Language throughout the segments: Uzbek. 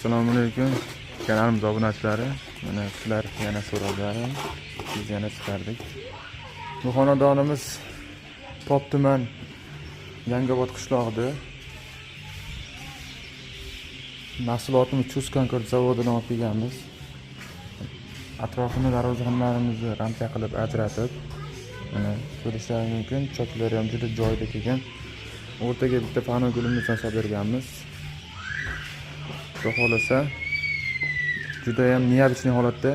Assalomu alaykum kanalimiz obunachilari. Mana sizlar yana so'rovlari biz yana chiqardik. Bu xonadonimiz Pop tuman Yangiobod qishlog'ida. Mahsulotimiz Chus Konkord zavodidan olib kelganmiz. Atrofini darvozaxonlarimizni ramka qilib ajratib, mana ko'rishlaringiz mumkin. Choklari ham juda joyida kelgan. O'rtaga bitta pano gulimizni tashlab berganmiz. Xudo xolasa juda ham neobычный holatda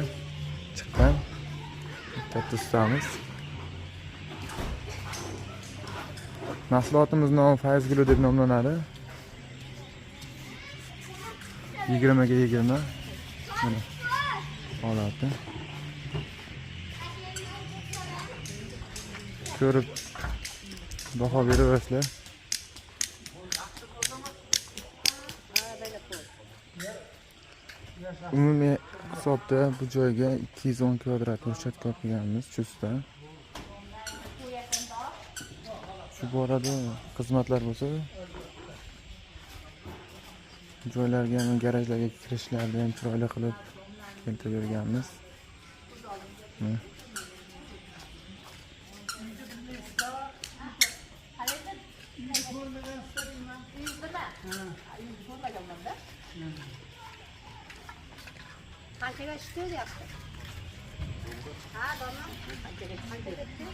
chiqqan. Bitta tutamiz. Mahsulotimiz nomi Fayz guli deb nomlanadi. 20 ga 20. Mana holati. Ko'rib baho beraverasizlar. Umumiy hisobda bu joyga 210 kvadrat plощадка olib kelganmiz Chusda. Shu borada xizmatlar bo'lsa, joylarga ham garajlarga kirishlarni ham chiroyli qilib keltirib berganmiz. Qanchaga ishlayapti? Ha, dona. Qanchaga ketdi?